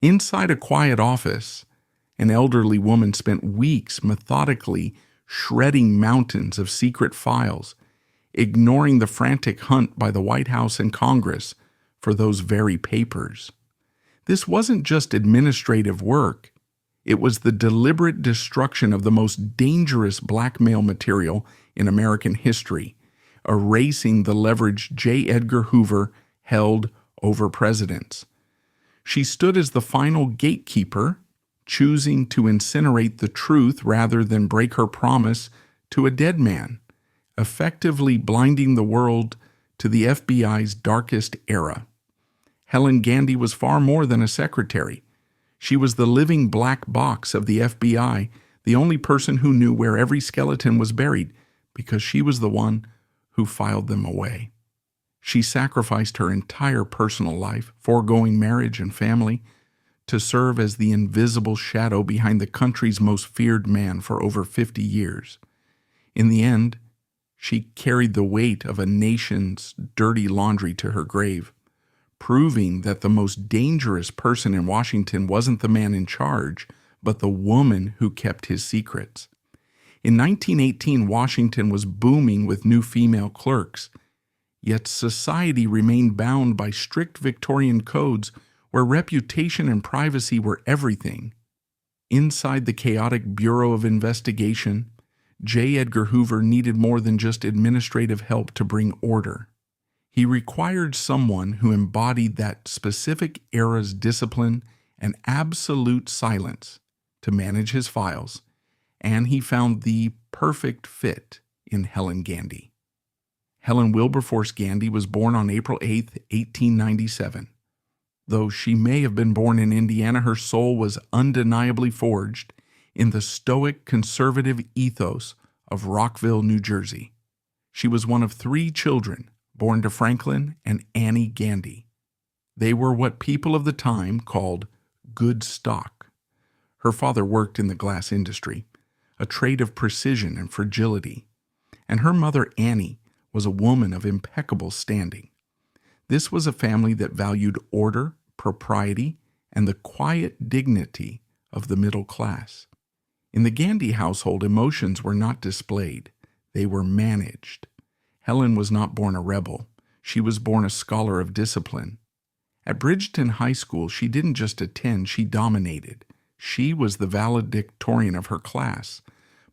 Inside a quiet office, an elderly woman spent weeks methodically shredding mountains of secret files, ignoring the frantic hunt by the White House and Congress for those very papers. This wasn't just administrative work. It was the deliberate destruction of the most dangerous blackmail material in American history, erasing the leverage J. Edgar Hoover held over presidents. She stood as the final gatekeeper, choosing to incinerate the truth rather than break her promise to a dead man, effectively blinding the world to the FBI's darkest era. Helen Gandy was far more than a secretary. She was the living black box of the FBI, the only person who knew where every skeleton was buried, because she was the one who filed them away. She sacrificed her entire personal life, foregoing marriage and family, to serve as the invisible shadow behind the country's most feared man for over 50 years. In the end, she carried the weight of a nation's dirty laundry to her grave, proving that the most dangerous person in Washington wasn't the man in charge, but the woman who kept his secrets. In 1918, Washington was booming with new female clerks, yet society remained bound by strict Victorian codes where reputation and privacy were everything. Inside the chaotic Bureau of Investigation, J. Edgar Hoover needed more than just administrative help to bring order. He required someone who embodied that specific era's discipline and absolute silence to manage his files, and he found the perfect fit in Helen Gandy. Helen Wilberforce Gandy was born on April 8, 1897. Though she may have been born in Indiana, her soul was undeniably forged in the stoic conservative ethos of Rockville, New Jersey. She was one of 3 children born to Franklin and Annie Gandy. They were what people of the time called good stock. Her father worked in the glass industry, a trade of precision and fragility, and her mother Annie was a woman of impeccable standing. This was a family that valued order, propriety, and the quiet dignity of the middle class. In the Gandy household, emotions were not displayed. They were managed. Helen was not born a rebel. She was born a scholar of discipline. At Bridgeton High School, she didn't just attend, she dominated. She was the valedictorian of her class,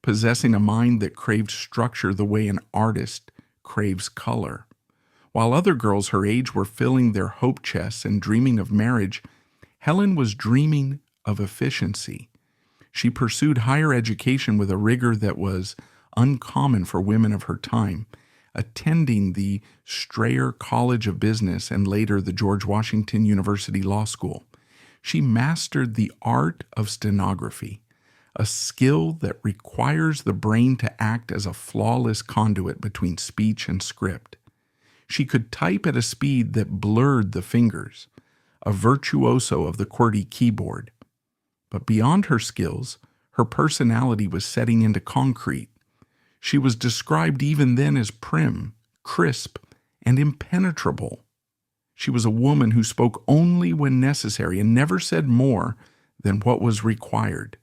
possessing a mind that craved structure the way an artist craves color. While other girls her age were filling their hope chests and dreaming of marriage, Helen was dreaming of efficiency. She pursued higher education with a rigor that was uncommon for women of her time, attending the Strayer College of Business and later the George Washington University Law School. She mastered the art of stenography, a skill that requires the brain to act as a flawless conduit between speech and script. She could type at a speed that blurred the fingers, a virtuoso of the QWERTY keyboard. But beyond her skills, her personality was setting into concrete. She was described even then as prim, crisp, and impenetrable. She was a woman who spoke only when necessary and never said more than what was required.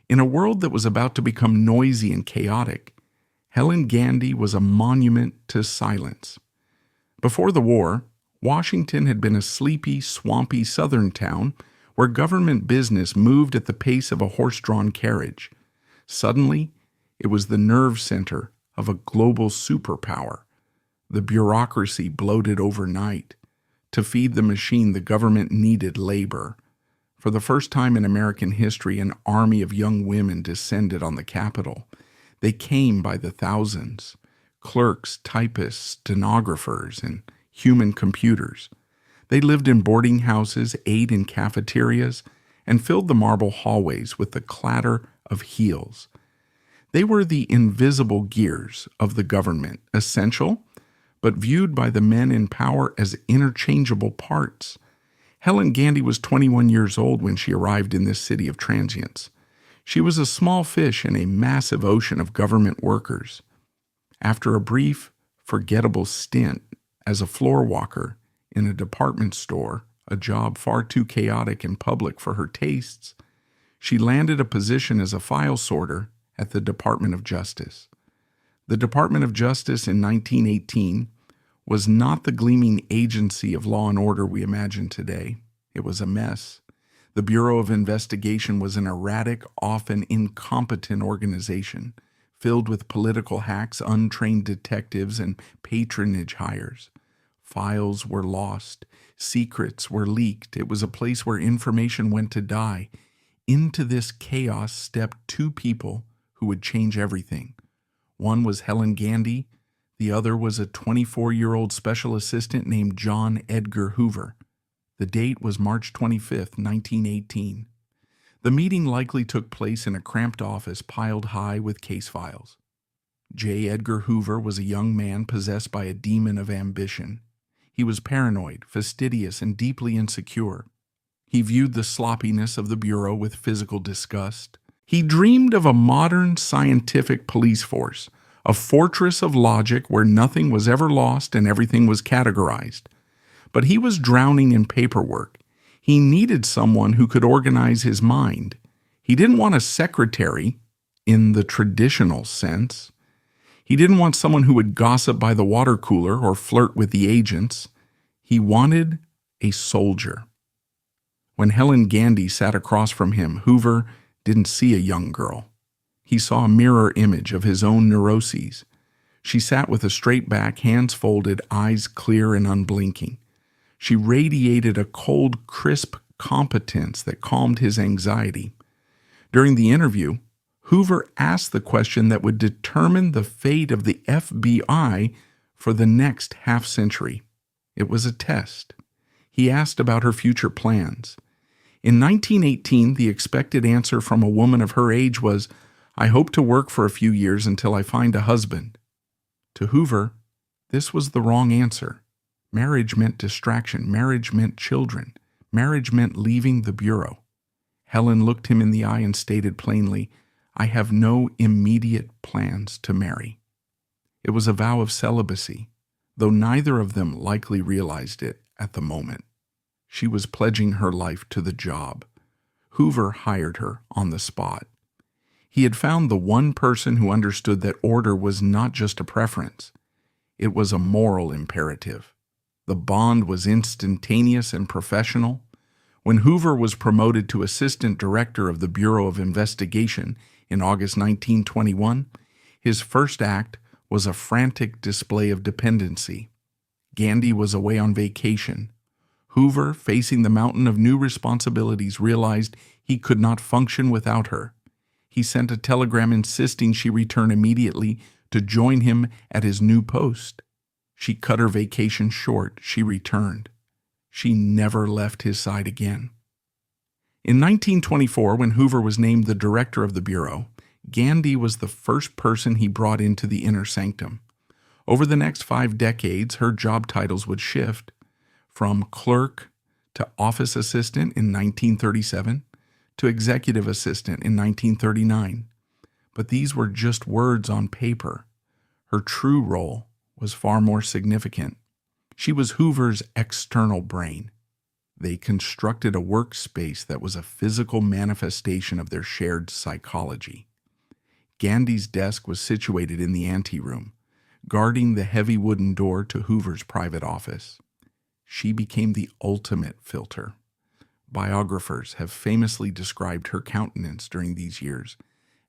In a world that was about to become noisy and chaotic, Helen Gandy was a monument to silence. Before the war, Washington had been a sleepy, swampy southern town where government business moved at the pace of a horse-drawn carriage. Suddenly, it was the nerve center of a global superpower. The bureaucracy bloated overnight. To feed the machine, the government needed labor. For the first time in American history, an army of young women descended on the Capitol. They came by the thousands. Clerks, typists, stenographers, and human computers. They lived in boarding houses, ate in cafeterias, and filled the marble hallways with the clatter of heels. They were the invisible gears of the government, essential, but viewed by the men in power as interchangeable parts. Helen Gandy was 21 years old when she arrived in this city of transients. She was a small fish in a massive ocean of government workers. After a brief, forgettable stint as a floor walker in a department store, a job far too chaotic and public for her tastes, she landed a position as a file sorter at the Department of Justice. The Department of Justice in 1918 was not the gleaming agency of law and order we imagine today. It was a mess. The Bureau of Investigation was an erratic, often incompetent organization, filled with political hacks, untrained detectives, and patronage hires. Files were lost. Secrets were leaked. It was a place where information went to die. Into this chaos stepped two people who would change everything. One was Helen Gandy. The other was a 24-year-old special assistant named John Edgar Hoover. The date was March 25, 1918. The meeting likely took place in a cramped office piled high with case files. J. Edgar Hoover was a young man possessed by a demon of ambition. He was paranoid, fastidious, and deeply insecure. He viewed the sloppiness of the Bureau with physical disgust. He dreamed of a modern scientific police force, a fortress of logic where nothing was ever lost and everything was categorized. But he was drowning in paperwork. He needed someone who could organize his mind. He didn't want a secretary in the traditional sense. He didn't want someone who would gossip by the water cooler or flirt with the agents. He wanted a soldier. When Helen Gandy sat across from him, Hoover didn't see a young girl. He saw a mirror image of his own neuroses. She sat with a straight back, hands folded, eyes clear and unblinking. She radiated a cold, crisp competence that calmed his anxiety. During the interview, Hoover asked the question that would determine the fate of the FBI for the next half-century. It was a test. He asked about her future plans. In 1918, the expected answer from a woman of her age was, "I hope to work for a few years until I find a husband." To Hoover, this was the wrong answer. Marriage meant distraction. Marriage meant children. Marriage meant leaving the Bureau. Helen looked him in the eye and stated plainly, "I have no immediate plans to marry." It was a vow of celibacy, though neither of them likely realized it at the moment. She was pledging her life to the job. Hoover hired her on the spot. He had found the one person who understood that order was not just a preference. It was a moral imperative. The bond was instantaneous and professional. When Hoover was promoted to assistant director of the Bureau of Investigation in August 1921, his first act was a frantic display of dependency. Gandy was away on vacation. Hoover, facing the mountain of new responsibilities, realized he could not function without her. He sent a telegram insisting she return immediately to join him at his new post. She cut her vacation short. She returned. She never left his side again. In 1924, when Hoover was named the director of the Bureau, Gandy was the first person he brought into the inner sanctum. Over the next 5 decades, her job titles would shift from clerk to office assistant in 1937 to executive assistant in 1939. But these were just words on paper. Her true role was far more significant. She was Hoover's external brain. They constructed a workspace that was a physical manifestation of their shared psychology. Gandy's desk was situated in the anteroom, guarding the heavy wooden door to Hoover's private office. She became the ultimate filter. Biographers have famously described her countenance during these years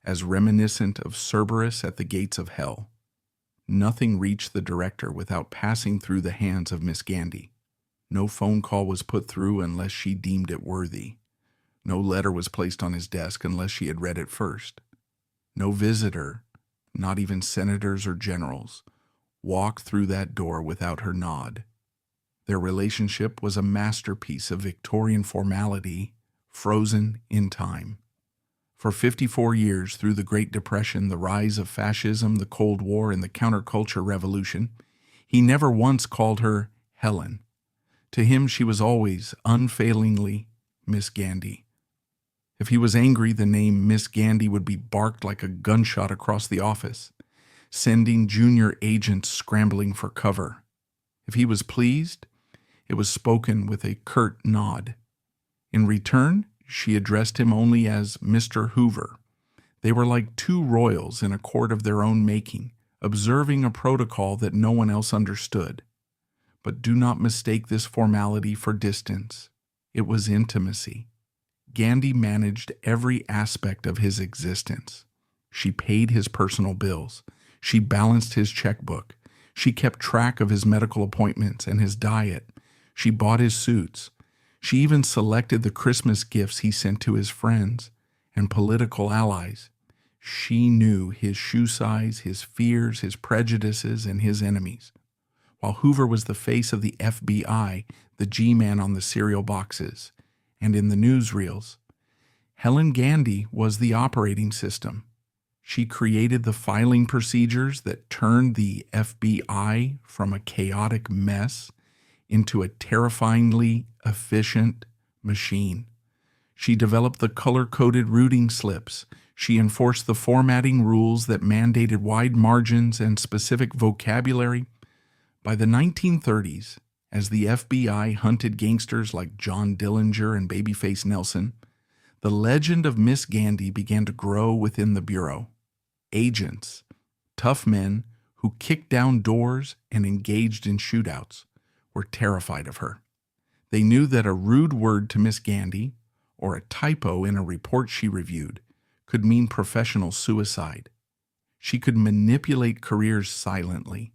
as reminiscent of Cerberus at the gates of hell. Nothing reached the director without passing through the hands of Miss Gandy. No phone call was put through unless she deemed it worthy. No letter was placed on his desk unless she had read it first. No visitor, not even senators or generals, walked through that door without her nod. Their relationship was a masterpiece of Victorian formality, frozen in time. For 54 years, through the Great Depression, the rise of fascism, the Cold War, and the counterculture revolution, he never once called her Helen. To him, she was always, unfailingly, Miss Gandy. If he was angry, the name Miss Gandy would be barked like a gunshot across the office, sending junior agents scrambling for cover. If he was pleased, it It was spoken with a curt nod. In return, she addressed him only as Mr. Hoover. They were like two royals in a court of their own making, observing a protocol that no one else understood. But do not mistake this formality for distance. It was intimacy. Gandy managed every aspect of his existence. She paid his personal bills. She balanced his checkbook. She kept track of his medical appointments and his diet. She bought his suits. She even selected the Christmas gifts he sent to his friends and political allies. She knew his shoe size, his fears, his prejudices, and his enemies. While Hoover was the face of the FBI, the G-man on the cereal boxes, and in the newsreels, Helen Gandy was the operating system. She created the filing procedures that turned the FBI from a chaotic mess into a terrifyingly efficient machine. She developed the color-coded routing slips. She enforced the formatting rules that mandated wide margins and specific vocabulary. By the 1930s, as the FBI hunted gangsters like John Dillinger and Babyface Nelson, the legend of Miss Gandy began to grow within the Bureau. Agents, tough men who kicked down doors and engaged in shootouts, were terrified of her. They knew that a rude word to Miss Gandy, or a typo in a report she reviewed, could mean professional suicide. She could manipulate careers silently.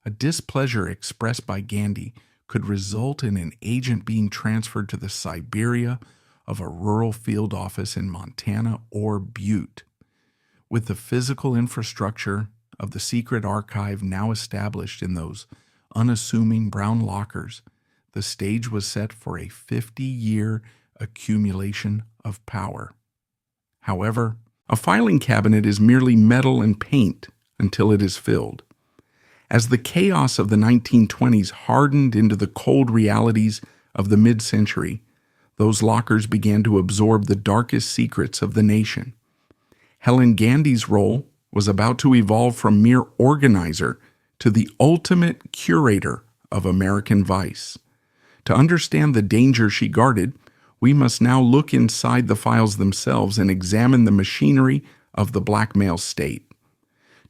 A displeasure expressed by Gandy could result in an agent being transferred to the Siberia of a rural field office in Montana or Butte. With the physical infrastructure of the secret archive now established in those unassuming brown lockers, the stage was set for a 50-year accumulation of power. However, a filing cabinet is merely metal and paint until it is filled. As the chaos of the 1920s hardened into the cold realities of the mid-century, those lockers began to absorb the darkest secrets of the nation. Helen Gandy's role was about to evolve from mere organizer to the ultimate curator of American vice. To understand the danger she guarded, we must now look inside the files themselves and examine the machinery of the blackmail state.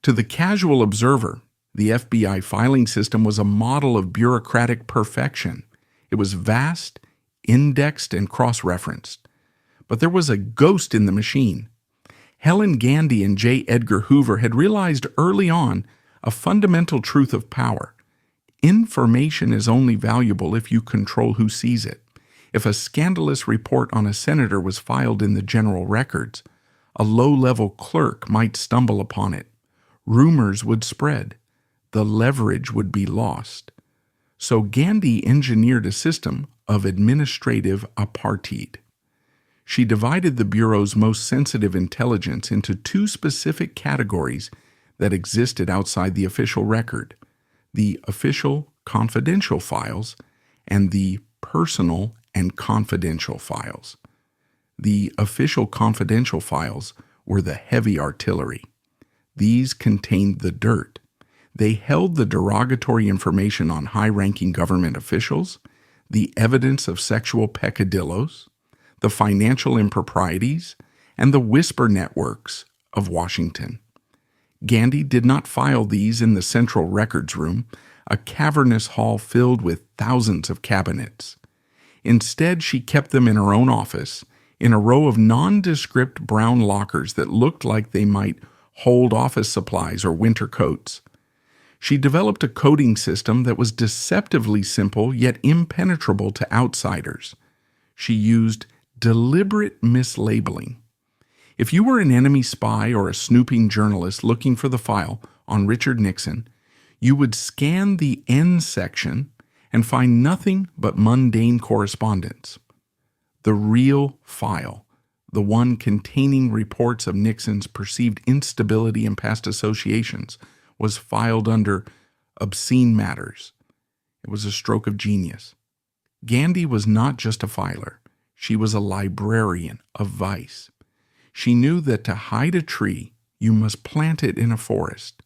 To the casual observer, the FBI filing system was a model of bureaucratic perfection. It was vast, indexed, and cross-referenced. But there was a ghost in the machine. Helen Gandy and J. Edgar Hoover had realized early on a fundamental truth of power. Information is only valuable if you control who sees it. If a scandalous report on a senator was filed in the general records, a low-level clerk might stumble upon it. Rumors would spread. The leverage would be lost. So Gandy engineered a system of administrative apartheid. She divided the Bureau's most sensitive intelligence into two specific categories that existed outside the official record: the official confidential files and the personal and confidential files. The official confidential files were the heavy artillery. These contained the dirt. They held the derogatory information on high-ranking government officials, the evidence of sexual peccadillos, the financial improprieties, and the whisper networks of Washington. Gandy did not file these in the central records room, a cavernous hall filled with thousands of cabinets. Instead, she kept them in her own office, in a row of nondescript brown lockers that looked like they might hold office supplies or winter coats. She developed a coding system that was deceptively simple yet impenetrable to outsiders. She used deliberate mislabeling. If you were an enemy spy or a snooping journalist looking for the file on Richard Nixon, you would scan the N section and find nothing but mundane correspondence. The real file, the one containing reports of Nixon's perceived instability and past associations, was filed under obscene matters. It was a stroke of genius. Gandy was not just a filer. She was a librarian of vice. She knew that to hide a tree, you must plant it in a forest.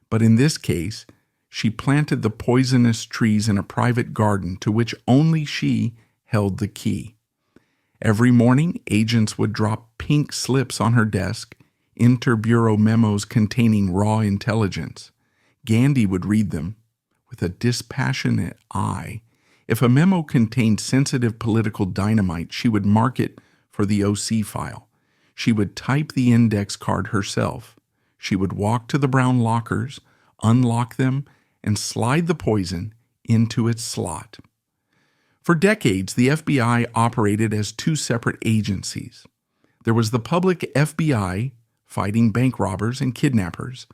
But in this case, She planted the poisonous trees in a private garden to which only she held the key. Every morning, agents would drop pink slips on her desk, inter-bureau memos containing raw intelligence. Gandy would read them with a dispassionate eye. If a memo contained sensitive political dynamite, she would mark it for the OC file. She would type the index card herself. She would walk to the brown lockers, unlock them, and slide the poison into its slot. For decades, the FBI operated as two separate agencies. There was the public FBI, fighting bank robbers and kidnappers,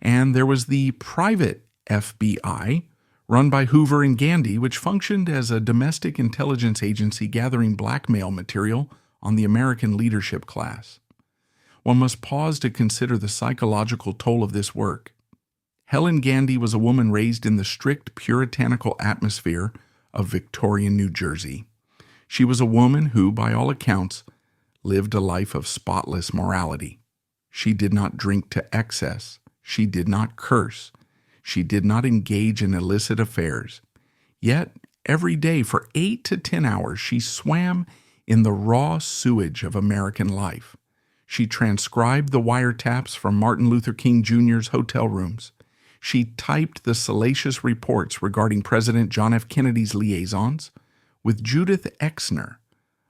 and there was the private FBI, run by Hoover and Gandy, which functioned as a domestic intelligence agency gathering blackmail material on the American leadership class. One must pause to consider the psychological toll of this work. Helen Gandy was a woman raised in the strict puritanical atmosphere of Victorian New Jersey. She was a woman who, by all accounts, lived a life of spotless morality. She did not drink to excess. She did not curse. She did not engage in illicit affairs. Yet, every day for 8 to 10 hours, she swam in the raw sewage of American life. She transcribed the wiretaps from Martin Luther King Jr.'s hotel rooms. She typed the salacious reports regarding President John F. Kennedy's liaisons with Judith Exner,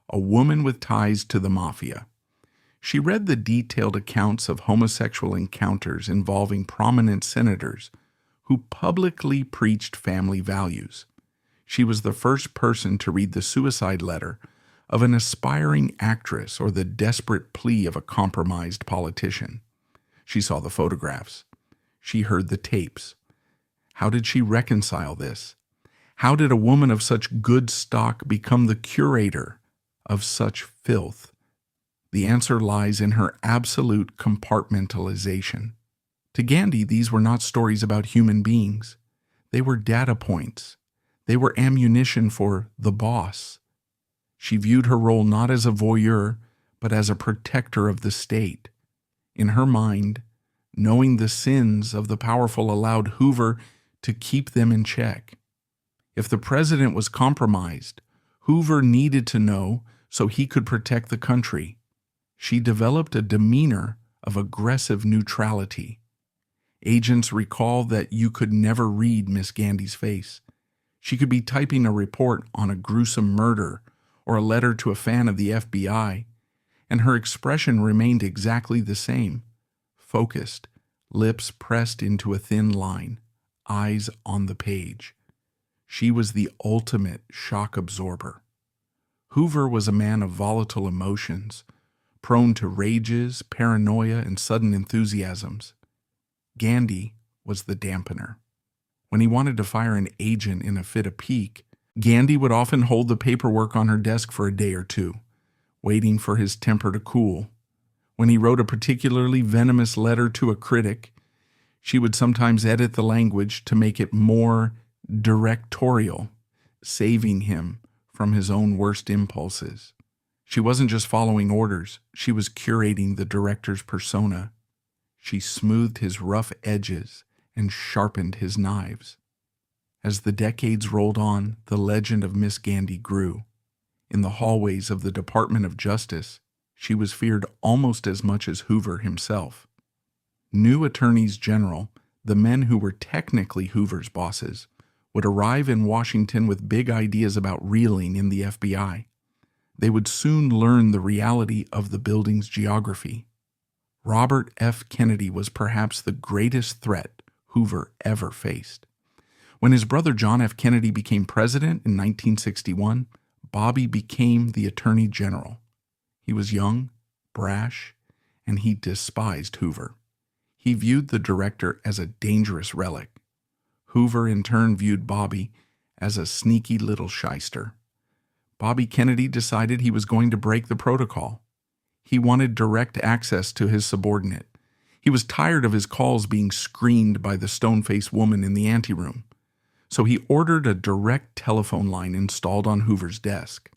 a woman with ties to the mafia. She read the detailed accounts of homosexual encounters involving prominent senators who publicly preached family values. She was the first person to read the suicide letter of an aspiring actress or the desperate plea of a compromised politician. She saw the photographs. She heard the tapes. How did she reconcile this? How did a woman of such good stock become the curator of such filth? The answer lies in her absolute compartmentalization. To Gandy, these were not stories about human beings. They were data points. They were ammunition for the boss. She viewed her role not as a voyeur, but as a protector of the state. In her mind, knowing the sins of the powerful allowed Hoover to keep them in check. If the president was compromised, Hoover needed to know so he could protect the country. She developed a demeanor of aggressive neutrality. Agents recall that you could never read Miss Gandy's face. She could be typing a report on a gruesome murder or a letter to a fan of the FBI, and her expression remained exactly the same. Focused, lips pressed into a thin line, eyes on the page. She was the ultimate shock absorber. Hoover was a man of volatile emotions, prone to rages, paranoia, and sudden enthusiasms. Gandy was the dampener. When he wanted to fire an agent in a fit of pique, Gandy would often hold the paperwork on her desk for a day or two, waiting for his temper to cool. When he wrote a particularly venomous letter to a critic, she would sometimes edit the language to make it more directorial, saving him from his own worst impulses. She wasn't just following orders, she was curating the director's persona. She smoothed his rough edges and sharpened his knives. As the decades rolled on, the legend of Miss Gandy grew. In the hallways of the Department of Justice, she was feared almost as much as Hoover himself. New attorneys general, the men who were technically Hoover's bosses, would arrive in Washington with big ideas about reeling in the FBI. They would soon learn the reality of the building's geography. Robert F. Kennedy was perhaps the greatest threat Hoover ever faced. When his brother John F. Kennedy became president in 1961, Bobby became the Attorney General. He was young, brash, and he despised Hoover. He viewed the director as a dangerous relic. Hoover in turn viewed Bobby as a sneaky little shyster. Bobby Kennedy decided he was going to break the protocol. He wanted direct access to his subordinate. He was tired of his calls being screened by the stone-faced woman in the anteroom. So he ordered a direct telephone line installed on Hoover's desk,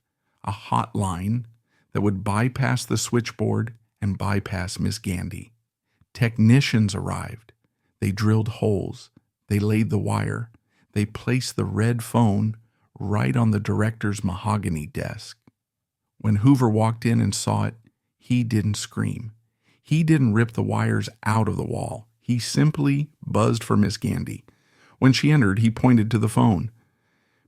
a hotline that would bypass the switchboard and bypass Miss Gandy. Technicians arrived. They drilled holes, They laid the wire. They placed the red phone right on the director's mahogany desk. When Hoover walked in and saw it, he didn't scream. He didn't rip the wires out of the wall. He simply buzzed for Miss Gandy. When she entered, he pointed to the phone.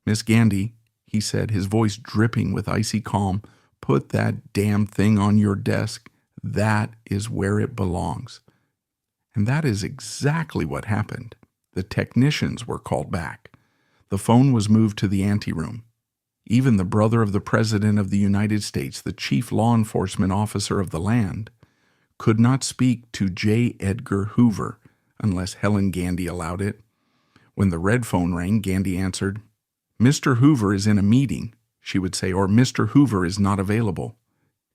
"Miss Gandy," he said, his voice dripping with icy calm, "put that damn thing on your desk. That is where it belongs." And that is exactly what happened. The technicians were called back. The phone was moved to the anteroom. Even the brother of the President of the United States, the chief law enforcement officer of the land, could not speak to J. Edgar Hoover unless Helen Gandy allowed it. When the red phone rang, Gandy answered. "Mr. Hoover is in a meeting," she would say, or "Mr. Hoover is not available."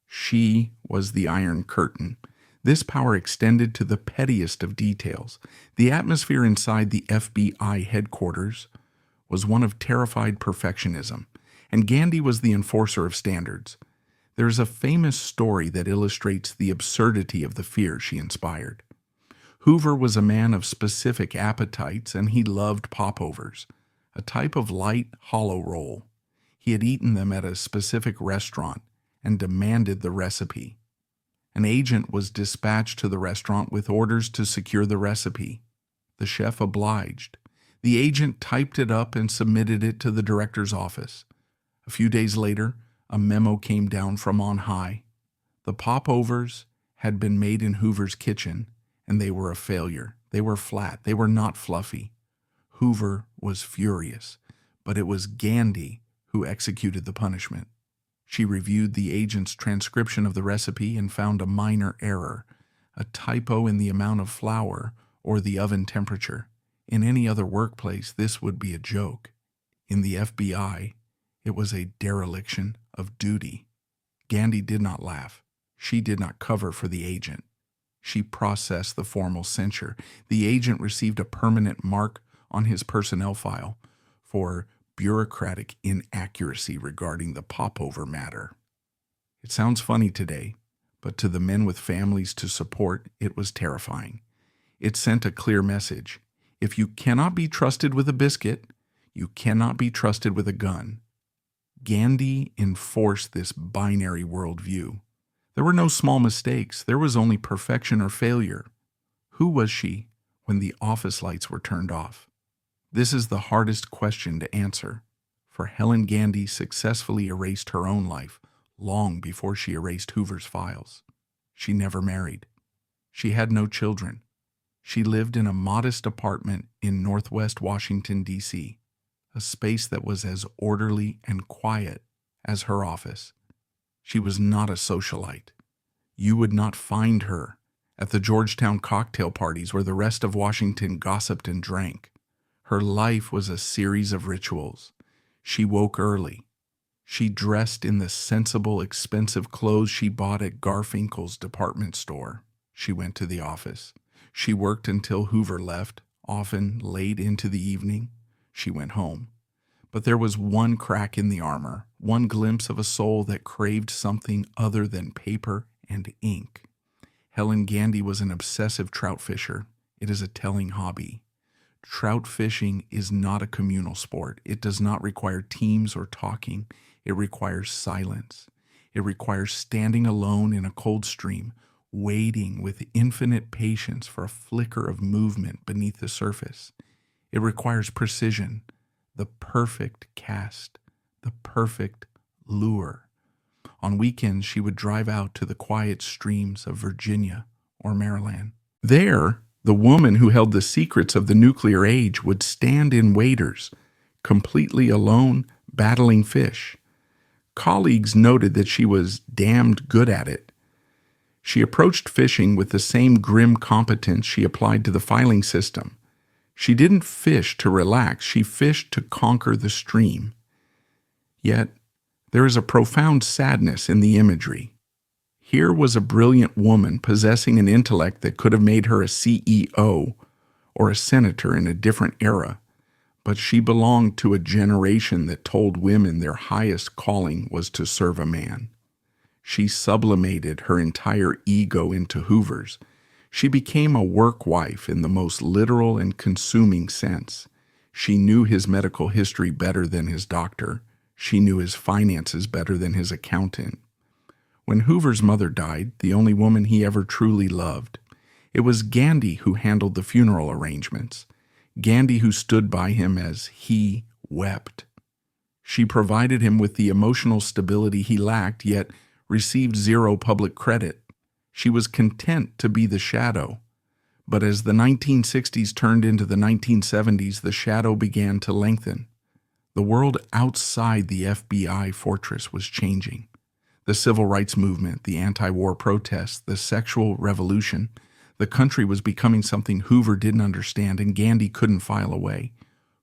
She was the Iron Curtain. This power extended to the pettiest of details. The atmosphere inside the FBI headquarters was one of terrified perfectionism, and Gandy was the enforcer of standards. There is a famous story that illustrates the absurdity of the fear she inspired. Hoover was a man of specific appetites, and he loved popovers, a type of light, hollow roll. He had eaten them at a specific restaurant and demanded the recipe. An agent was dispatched to the restaurant with orders to secure the recipe. The chef obliged. The agent typed it up and submitted it to the director's office. A few days later, a memo came down from on high. The popovers had been made in Hoover's kitchen, and they were a failure. They were flat. They were not fluffy. Hoover was furious, but it was Gandy who executed the punishment. She reviewed the agent's transcription of the recipe and found a minor error, a typo in the amount of flour or the oven temperature. In any other workplace, this would be a joke. In the FBI, it was a dereliction of duty. Gandy did not laugh. She did not cover for the agent. She processed the formal censure. The agent received a permanent mark on his personnel file for bureaucratic inaccuracy regarding the popover matter. It sounds funny today, but to the men with families to support, it was terrifying. It sent a clear message. If you cannot be trusted with a biscuit, you cannot be trusted with a gun. Gandy enforced this binary worldview. There were no small mistakes. There was only perfection or failure. Who was she when the office lights were turned off? This is the hardest question to answer, for Helen Gandy successfully erased her own life long before she erased Hoover's files. She never married. She had no children. She lived in a modest apartment in Northwest Washington, D.C., a space that was as orderly and quiet as her office. She was not a socialite. You would not find her at the Georgetown cocktail parties where the rest of Washington gossiped and drank. Her life was a series of rituals. She woke early. She dressed in the sensible, expensive clothes she bought at Garfinkel's department store. She went to the office. She worked until Hoover left, often late into the evening. She went home. But there was one crack in the armor, one glimpse of a soul that craved something other than paper and ink. Helen Gandy was an obsessive trout fisher. It is a telling hobby. Trout fishing is not a communal sport. It does not require teams or talking. It requires silence. It requires standing alone in a cold stream, waiting with infinite patience for a flicker of movement beneath the surface. It requires precision, the perfect cast, the perfect lure. On weekends, she would drive out to the quiet streams of Virginia or Maryland. There, the woman who held the secrets of the nuclear age would stand in waders, completely alone, battling fish. Colleagues noted that she was damned good at it. She approached fishing with the same grim competence she applied to the filing system. She didn't fish to relax, she fished to conquer the stream. Yet, there is a profound sadness in the imagery. Here was a brilliant woman possessing an intellect that could have made her a CEO or a senator in a different era, but she belonged to a generation that told women their highest calling was to serve a man. She sublimated her entire ego into Hoover's. She became a work wife in the most literal and consuming sense. She knew his medical history better than his doctor. She knew his finances better than his accountant. When Hoover's mother died, the only woman he ever truly loved, it was Gandy who handled the funeral arrangements. Gandy who stood by him as he wept. She provided him with the emotional stability he lacked, yet received zero public credit. She was content to be the shadow. But as the 1960s turned into the 1970s, the shadow began to lengthen. The world outside the FBI fortress was changing. The civil rights movement, the anti-war protests, the sexual revolution. The country was becoming something Hoover didn't understand and Gandy couldn't file away.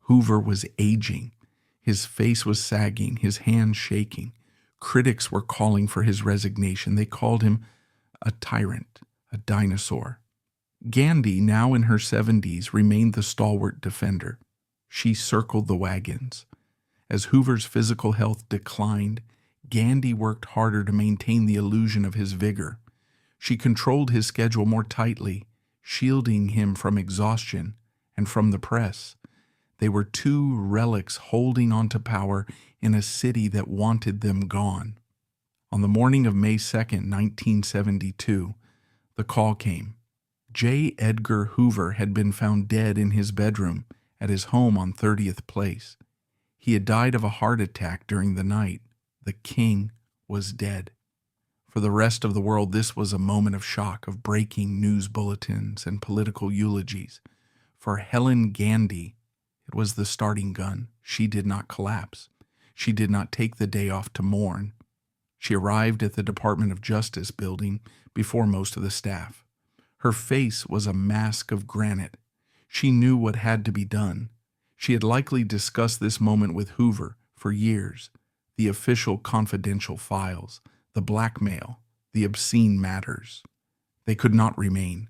Hoover was aging. His face was sagging, his hands shaking. Critics were calling for his resignation. They called him a tyrant, a dinosaur. Gandy, now in her 70s, remained the stalwart defender. She circled the wagons. As Hoover's physical health declined, Gandy worked harder to maintain the illusion of his vigor. She controlled his schedule more tightly, shielding him from exhaustion and from the press. They were two relics holding on to power in a city that wanted them gone. On the morning of May 2nd, 1972, the call came. J. Edgar Hoover had been found dead in his bedroom at his home on 30th Place. He had died of a heart attack during the night. The king was dead. For the rest of the world, this was a moment of shock, of breaking news bulletins and political eulogies. For Helen Gandy, it was the starting gun. She did not collapse. She did not take the day off to mourn. She arrived at the Department of Justice building before most of the staff. Her face was a mask of granite. She knew what had to be done. She had likely discussed this moment with Hoover for years. The official confidential files, the blackmail, the obscene matters. They could not remain.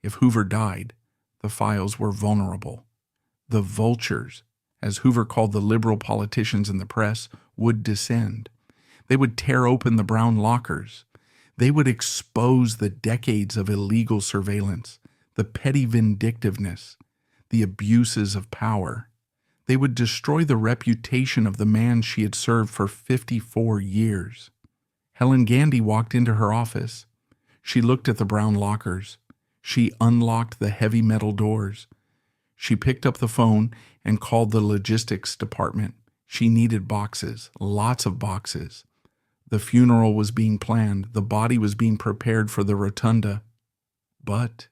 If Hoover died, the files were vulnerable. The vultures, as Hoover called the liberal politicians in the press, would descend. They would tear open the brown lockers. They would expose the decades of illegal surveillance, the petty vindictiveness, the abuses of power. They would destroy the reputation of the man she had served for 54 years. Helen Gandy walked into her office. She looked at the brown lockers. She unlocked the heavy metal doors. She picked up the phone and called the logistics department. She needed boxes, lots of boxes. The funeral was being planned. The body was being prepared for the rotunda. But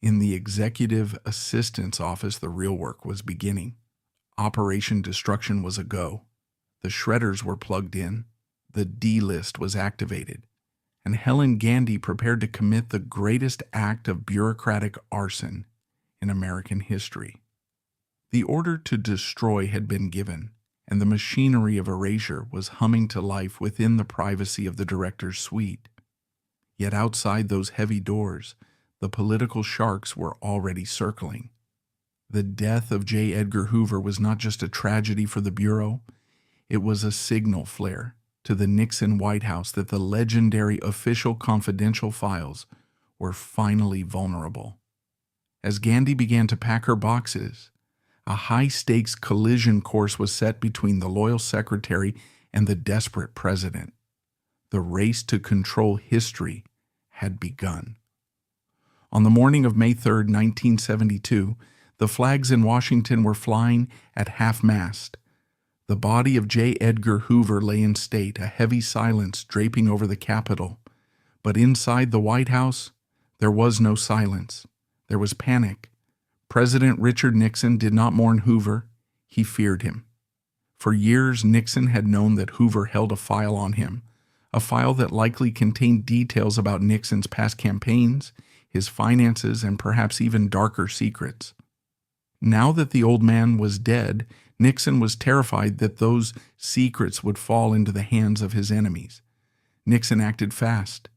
in the executive assistant's office, the real work was beginning. Operation Destruction was a go. The shredders were plugged in. The D list was activated. And Helen Gandy prepared to commit the greatest act of bureaucratic arson in American history. The order to destroy had been given, and the machinery of erasure was humming to life within the privacy of the director's suite. Yet outside those heavy doors, the political sharks were already circling. The death of J. Edgar Hoover was not just a tragedy for the Bureau, it was a signal flare to the Nixon White House that the legendary official confidential files were finally vulnerable. As Gandy began to pack her boxes, a high-stakes collision course was set between the loyal secretary and the desperate president. The race to control history had begun. On the morning of May 3, 1972, the flags in Washington were flying at half-mast. The body of J. Edgar Hoover lay in state, a heavy silence draping over the Capitol. But inside the White House, there was no silence. There was panic. President Richard Nixon did not mourn Hoover. He feared him. For years, Nixon had known that Hoover held a file on him, a file that likely contained details about Nixon's past campaigns, his finances, and perhaps even darker secrets. Now that the old man was dead, Nixon was terrified that those secrets would fall into the hands of his enemies. Nixon acted fast.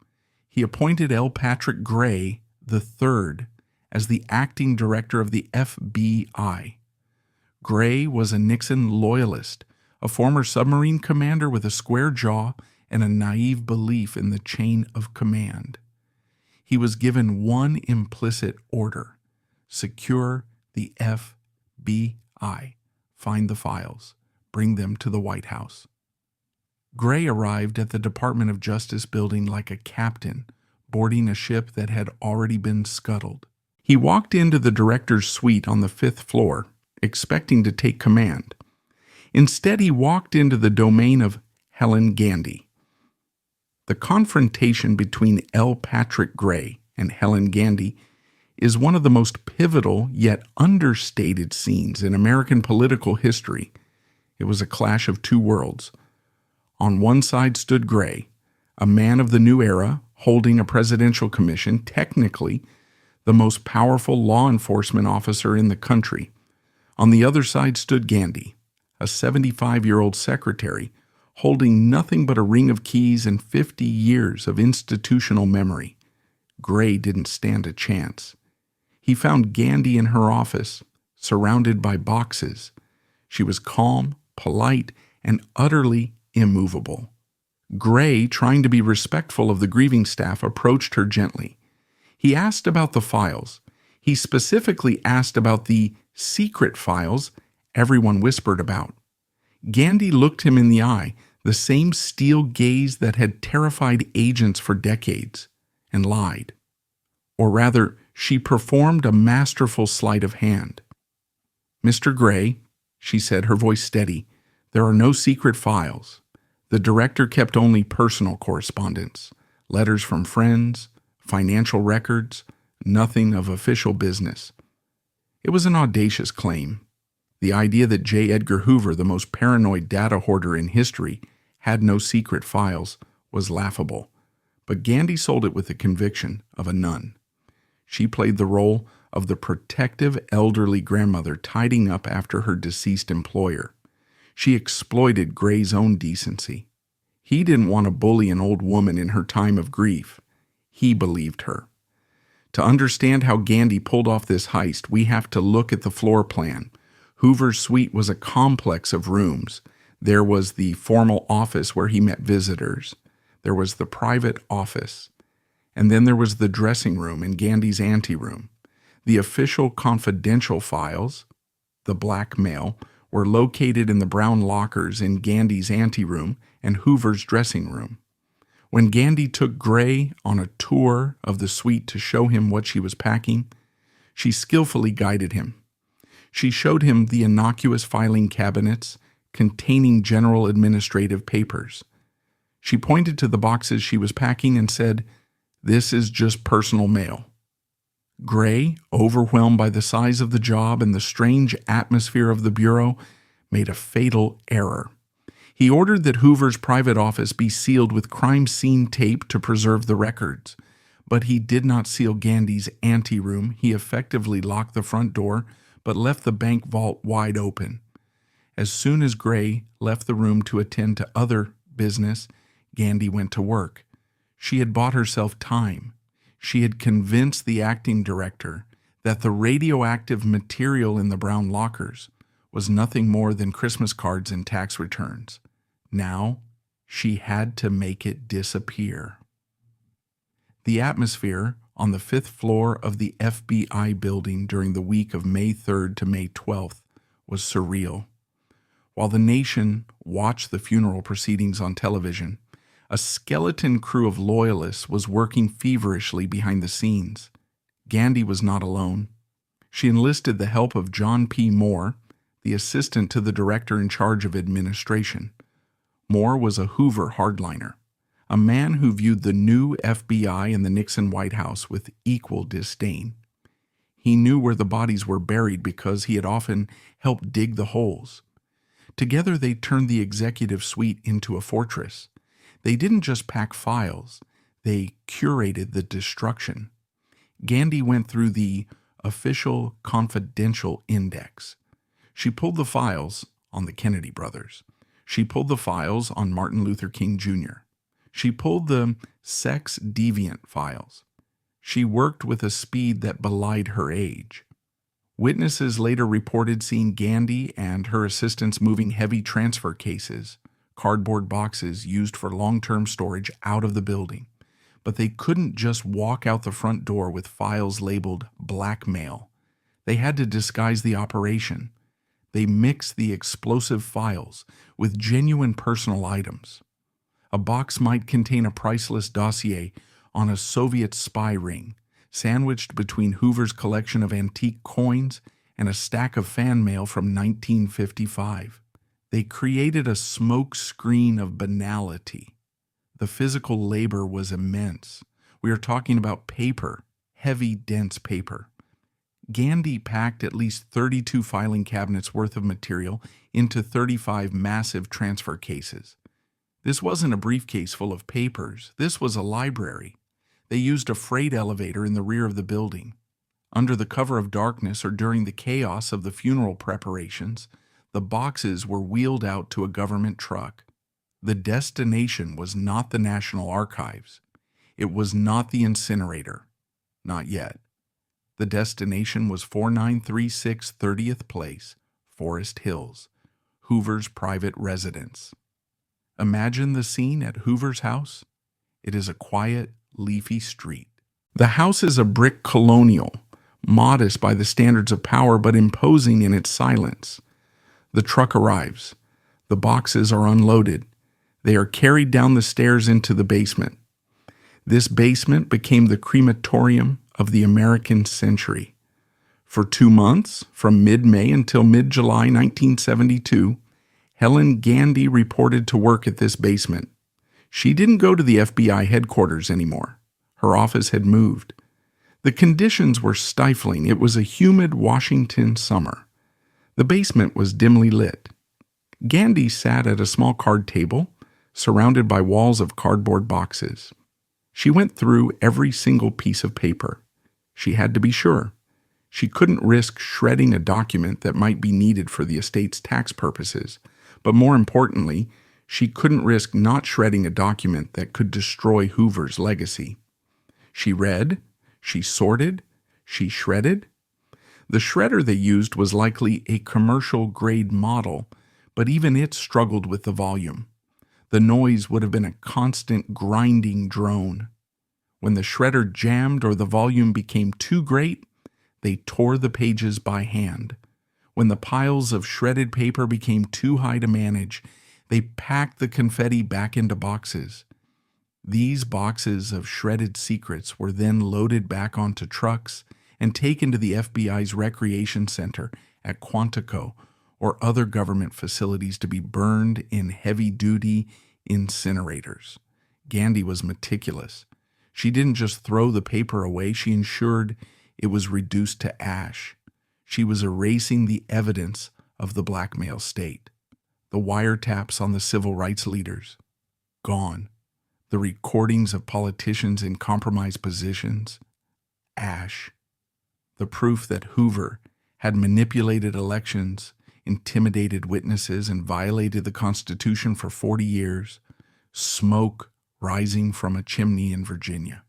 He appointed L. Patrick Gray III as the acting director of the FBI. Gray was a Nixon loyalist, a former submarine commander with a square jaw and a naive belief in the chain of command. he was given one implicit order: secure the FBI, find the files, bring them to the White House. Gray arrived at the Department of Justice building like a captain boarding a ship that had already been scuttled. He walked into the director's suite on the 5th floor, expecting to take command. Instead, he walked into the domain of Helen Gandy. The confrontation between L. Patrick Gray and Helen Gandy is one of the most pivotal yet understated scenes in American political history. It was a clash of two worlds. On one side stood Gray, a man of the new era, holding a presidential commission, technically the most powerful law enforcement officer in the country. On the other side stood Gandy, a 75-year-old secretary, holding nothing but a ring of keys and 50 years of institutional memory. Gray didn't stand a chance. He found Gandy in her office, surrounded by boxes. She was calm, polite, and utterly immovable. Gray, trying to be respectful of the grieving staff, approached her gently. He asked about the files. He specifically asked about the secret files everyone whispered about. Gandy looked him in the eye, the same steel gaze that had terrified agents for decades, and lied. Or rather, she performed a masterful sleight of hand. "Mr. Gray," she said, her voice steady, "there are no secret files. The director kept only personal correspondence, letters from friends, financial records, nothing of official business." It was an audacious claim. The idea that J. Edgar Hoover, the most paranoid data hoarder in history, had no secret files was laughable, but Gandy sold it with the conviction of a nun. She played the role of the protective elderly grandmother tidying up after her deceased employer. She exploited Gray's own decency. He didn't want to bully an old woman in her time of grief. He believed her. To understand how Gandy pulled off this heist, we have to look at the floor plan. Hoover's suite was a complex of rooms. There was the formal office where he met visitors. There was the private office. And then there was the dressing room and Gandy's anteroom. The official confidential files, the blackmail, were located in the brown lockers in Gandy's anteroom and Hoover's dressing room. When Gandy took Gray on a tour of the suite to show him what she was packing, she skillfully guided him. She showed him the innocuous filing cabinets containing general administrative papers. She pointed to the boxes she was packing and said, "This is just personal mail." Gray, overwhelmed by the size of the job and the strange atmosphere of the bureau, made a fatal error. He ordered that Hoover's private office be sealed with crime scene tape to preserve the records. But he did not seal Gandy's anteroom. He effectively locked the front door, but left the bank vault wide open. As soon as Gray left the room to attend to other business, Gandy went to work. She had bought herself time. She had convinced the acting director that the radioactive material in the brown lockers was nothing more than Christmas cards and tax returns. Now, she had to make it disappear. The atmosphere on the 5th floor of the FBI building during the week of May 3rd to May 12th was surreal. While the nation watched the funeral proceedings on television, a skeleton crew of loyalists was working feverishly behind the scenes. Gandy was not alone. She enlisted the help of John P. Moore, the assistant to the director in charge of administration. Moore was a Hoover hardliner, a man who viewed the new FBI and the Nixon White House with equal disdain. He knew where the bodies were buried because he had often helped dig the holes. Together they turned the executive suite into a fortress. They didn't just pack files, they curated the destruction. Gandy went through the official confidential index. She pulled the files on the Kennedy brothers. She pulled the files on Martin Luther King Jr. She pulled the sex deviant files. She worked with a speed that belied her age. Witnesses later reported seeing Gandy and her assistants moving heavy transfer cases, cardboard boxes used for long-term storage, out of the building. But they couldn't just walk out the front door with files labeled blackmail. They had to disguise the operation. They mixed the explosive files with genuine personal items. A box might contain a priceless dossier on a Soviet spy ring, sandwiched between Hoover's collection of antique coins and a stack of fan mail from 1955. They created a smoke screen of banality. The physical labor was immense. We are talking about paper, heavy, dense paper. Gandy packed at least 32 filing cabinets worth of material into 35 massive transfer cases. This wasn't a briefcase full of papers. This was a library. They used a freight elevator in the rear of the building. Under the cover of darkness or during the chaos of the funeral preparations, the boxes were wheeled out to a government truck. The destination was not the National Archives. It was not the incinerator. Not yet. The destination was 4936 30th Place, Forest Hills, Hoover's private residence. Imagine the scene at Hoover's house. It is a quiet, leafy street. The house is a brick colonial, modest by the standards of power but imposing in its silence. The truck arrives. The boxes are unloaded. They are carried down the stairs into the basement. This basement became the crematorium of the American century. For 2 months, from mid-May until mid-July 1972, Helen Gandy reported to work at this basement. She didn't go to the FBI headquarters anymore. Her office had moved. The conditions were stifling. It was a humid Washington summer. The basement was dimly lit. Gandy sat at a small card table, surrounded by walls of cardboard boxes. She went through every single piece of paper. She had to be sure. She couldn't risk shredding a document that might be needed for the estate's tax purposes, but more importantly, she couldn't risk not shredding a document that could destroy Hoover's legacy. She read, she sorted, she shredded. The shredder they used was likely a commercial-grade model, but even it struggled with the volume. The noise would have been a constant grinding drone. When the shredder jammed or the volume became too great, they tore the pages by hand. When the piles of shredded paper became too high to manage, they packed the confetti back into boxes. These boxes of shredded secrets were then loaded back onto trucks and taken to the FBI's recreation center at Quantico or other government facilities to be burned in heavy-duty incinerators. Gandy was meticulous. She didn't just throw the paper away, she ensured it was reduced to ash. She was erasing the evidence of the blackmail state. The wiretaps on the civil rights leaders, gone. The recordings of politicians in compromised positions, ash. The proof that Hoover had manipulated elections, intimidated witnesses, and violated the Constitution for 40 years, smoke rising from a chimney in Virginia.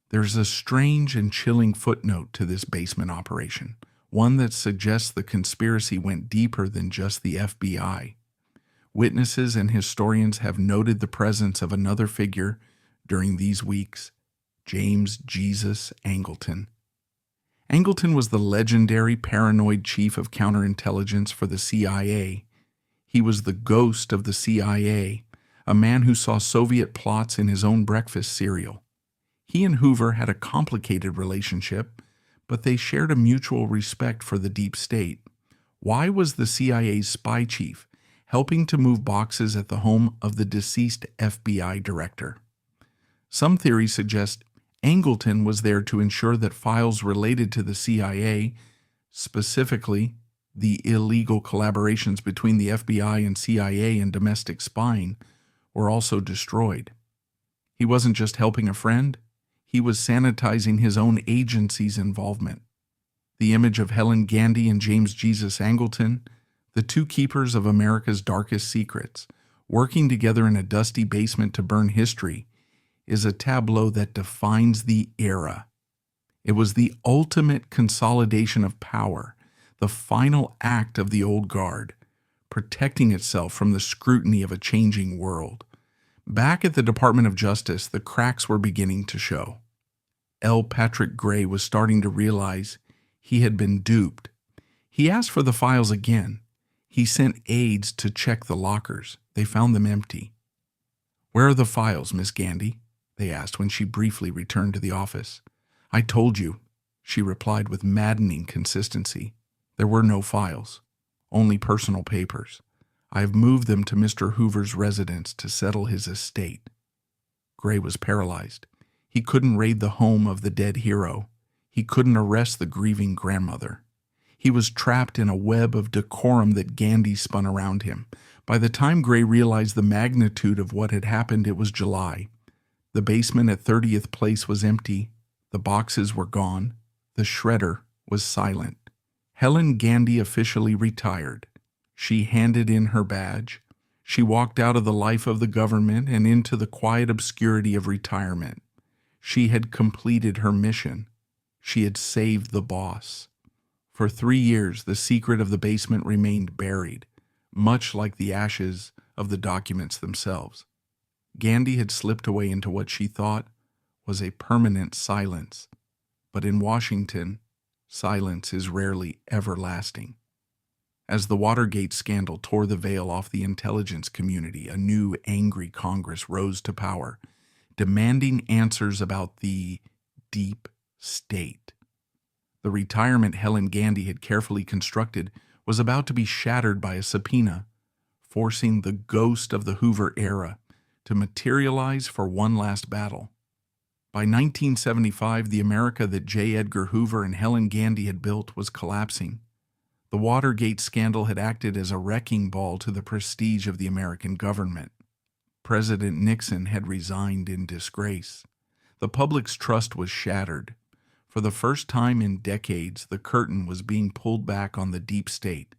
There's a strange and chilling footnote to this basement operation, one that suggests the conspiracy went deeper than just the FBI. Witnesses and historians have noted the presence of another figure during these weeks, James Jesus Angleton. Angleton was the legendary paranoid chief of counterintelligence for the CIA. He was the ghost of the CIA, a man who saw Soviet plots in his own breakfast cereal. He and Hoover had a complicated relationship, but they shared a mutual respect for the deep state. Why was the CIA's spy chief helping to move boxes at the home of the deceased FBI director? Some theories suggest Angleton was there to ensure that files related to the CIA, specifically the illegal collaborations between the FBI and CIA in domestic spying, were also destroyed. He wasn't just helping a friend, he was sanitizing his own agency's involvement. The image of Helen Gandy and James Jesus Angleton, the two keepers of America's darkest secrets, working together in a dusty basement to burn history, is a tableau that defines the era. It was the ultimate consolidation of power, the final act of the old guard, protecting itself from the scrutiny of a changing world. Back at the Department of Justice, the cracks were beginning to show. L. Patrick Gray was starting to realize he had been duped. He asked for the files again. He sent aides to check the lockers. They found them empty. "Where are the files, Miss Gandy?" they asked when she briefly returned to the office. "I told you," she replied with maddening consistency. "There were no files, only personal papers. I have moved them to Mr. Hoover's residence to settle his estate." Gray was paralyzed. He couldn't raid the home of the dead hero. He couldn't arrest the grieving grandmother. He was trapped in a web of decorum that Gandy spun around him. By the time Gray realized the magnitude of what had happened, it was July. The basement at 30th Place was empty. The boxes were gone. The shredder was silent. Helen Gandy officially retired. She handed in her badge. She walked out of the life of the government and into the quiet obscurity of retirement. She had completed her mission. She had saved the boss. For 3 years, the secret of the basement remained buried, much like the ashes of the documents themselves. Gandy had slipped away into what she thought was a permanent silence. But in Washington, silence is rarely everlasting. As the Watergate scandal tore the veil off the intelligence community, a new angry Congress rose to power, demanding answers about the deep state. The retirement Helen Gandy had carefully constructed was about to be shattered by a subpoena, forcing the ghost of the Hoover era to materialize for one last battle. By 1975, the America that J. Edgar Hoover and Helen Gandy had built was collapsing. The Watergate scandal had acted as a wrecking ball to the prestige of the American government. President Nixon had resigned in disgrace. The public's trust was shattered. For the first time in decades, the curtain was being pulled back on the deep state,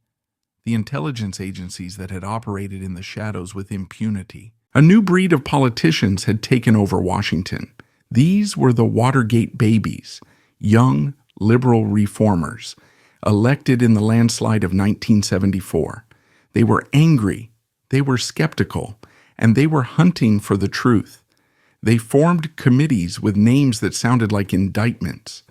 the intelligence agencies that had operated in the shadows with impunity. A new breed of politicians had taken over Washington. These were the Watergate babies, young liberal reformers, elected in the landslide of 1974. They were angry, they were skeptical, and they were hunting for the truth. They formed committees with names that sounded like indictments.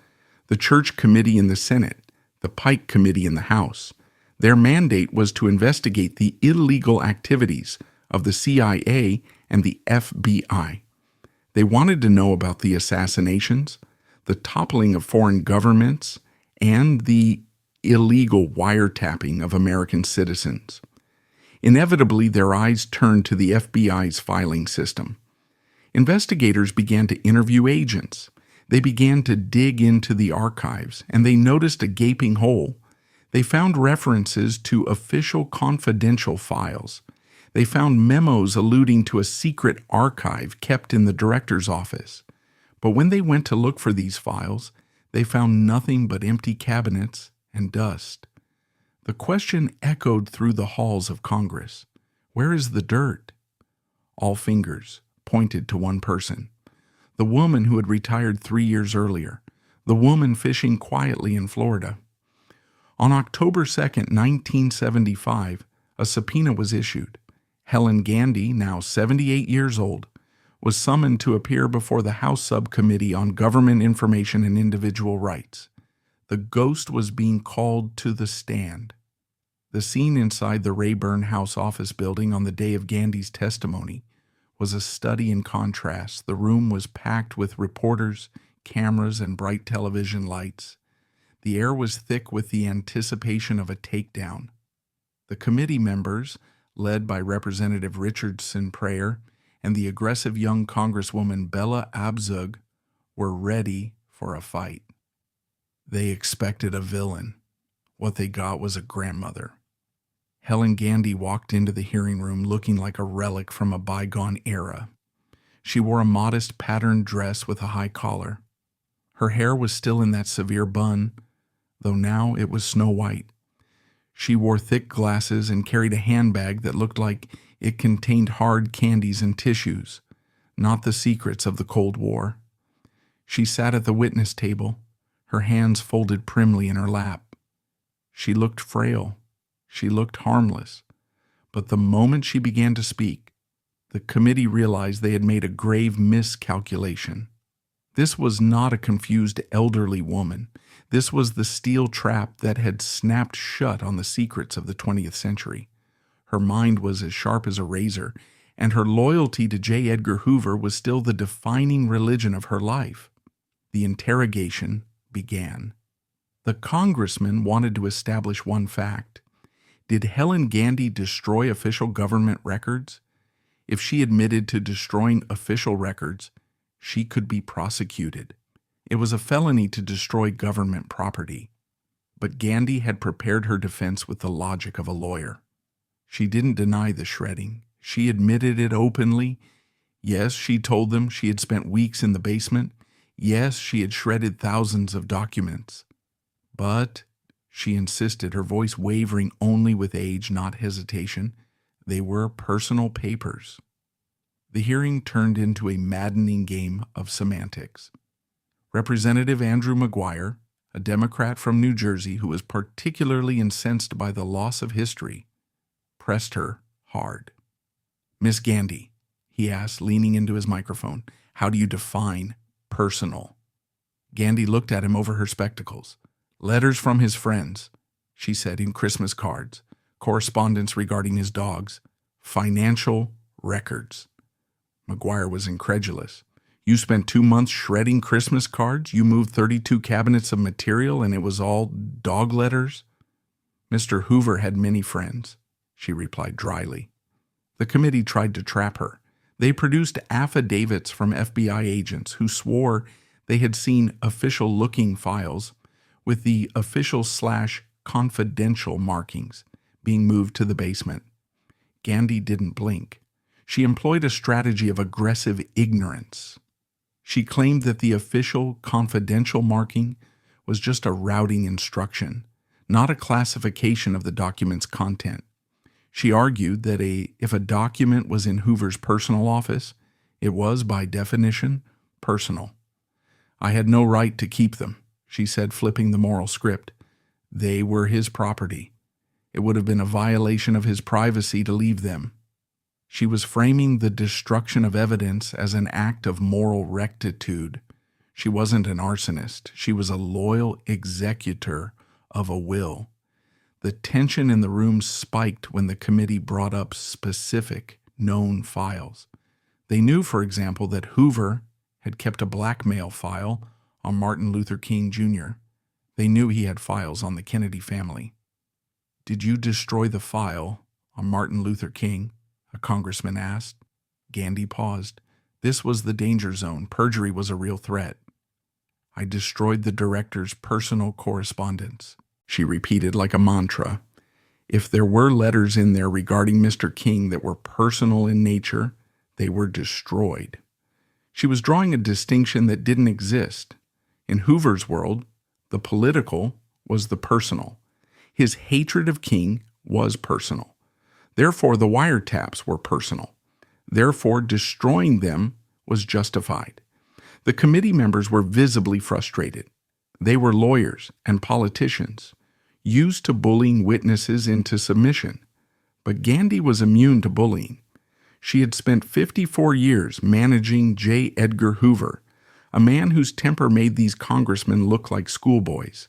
The Church Committee in the Senate, the Pike Committee in the House. Their mandate was to investigate the illegal activities of the CIA and the FBI. They wanted to know about the assassinations, the toppling of foreign governments, and the illegal wiretapping of American citizens. Inevitably, their eyes turned to the FBI's filing system. Investigators began to interview agents. They began to dig into the archives, and they noticed a gaping hole. They found references to official confidential files. They found memos alluding to a secret archive kept in the director's office. But when they went to look for these files, they found nothing but empty cabinets and dust. The question echoed through the halls of Congress. Where is the dirt? All fingers pointed to one person. The woman who had retired 3 years earlier. The woman fishing quietly in Florida. On October 2nd, 1975, a subpoena was issued. Helen Gandy, now 78 years old, was summoned to appear before the House Subcommittee on Government Information and Individual Rights. The ghost was being called to the stand. The scene inside the Rayburn House office building on the day of Gandy's testimony was a study in contrast. The room was packed with reporters, cameras, and bright television lights. The air was thick with the anticipation of a takedown. The committee members, led by Representative Richardson Pryor and the aggressive young Congresswoman Bella Abzug, were ready for a fight. They expected a villain. What they got was a grandmother. Helen Gandy walked into the hearing room looking like a relic from a bygone era. She wore a modest patterned dress with a high collar. Her hair was still in that severe bun, though now it was snow white. She wore thick glasses and carried a handbag that looked like it contained hard candies and tissues, not the secrets of the Cold War. She sat at the witness table, her hands folded primly in her lap. She looked frail. She looked harmless. But the moment she began to speak, The committee realized they had made a grave miscalculation. This was not a confused elderly woman. This was the steel trap that had snapped shut on the secrets of the 20th century. Her mind was as sharp as a razor, and her loyalty to J. Edgar Hoover was still the defining religion of her life. The interrogation began. The congressman wanted to establish one fact. Did Helen Gandy destroy official government records? If she admitted to destroying official records, she could be prosecuted. It was a felony to destroy government property. But Gandy had prepared her defense with the logic of a lawyer. She didn't deny the shredding. She admitted it openly. Yes, she told them she had spent weeks in the basement. Yes, she had shredded thousands of documents. But, she insisted, her voice wavering only with age, not hesitation, they were personal papers. The hearing turned into a maddening game of semantics. Representative Andrew McGuire, a Democrat from New Jersey who was particularly incensed by the loss of history, pressed her hard. "Miss Gandy," he asked, leaning into his microphone, "how do you define personal?" Gandy looked at him over her spectacles. "Letters from his friends," she said, in Christmas cards, correspondence regarding his dogs, financial records. McGuire was incredulous. "You spent 2 months shredding Christmas cards? You moved 32 cabinets of material and it was all dog letters?" "Mr. Hoover had many friends," she replied dryly. The committee tried to trap her. They produced affidavits from FBI agents who swore they had seen official-looking files with the official/confidential markings being moved to the basement. Gandy didn't blink. She employed a strategy of aggressive ignorance. She claimed that the official confidential marking was just a routing instruction, not a classification of the document's content. She argued that if a document was in Hoover's personal office, it was, by definition, personal. "I had no right to keep them," she said, flipping the moral script. "They were his property. It would have been a violation of his privacy to leave them." She was framing the destruction of evidence as an act of moral rectitude. She wasn't an arsonist. She was a loyal executor of a will. The tension in the room spiked when the committee brought up specific, known files. They knew, for example, that Hoover had kept a blackmail file on Martin Luther King Jr. They knew he had files on the Kennedy family. "Did you destroy the file on Martin Luther King?" a congressman asked. Gandy paused. This was the danger zone. Perjury was a real threat. "I destroyed the director's personal correspondence," she repeated like a mantra. "If there were letters in there regarding Mr. King that were personal in nature, they were destroyed." She was drawing a distinction that didn't exist. In Hoover's world, the political was the personal. His hatred of King was personal. Therefore, the wiretaps were personal. Therefore, destroying them was justified. The committee members were visibly frustrated. They were lawyers and politicians, used to bullying witnesses into submission. But Gandy was immune to bullying. She had spent 54 years managing J. Edgar Hoover, a man whose temper made these congressmen look like schoolboys.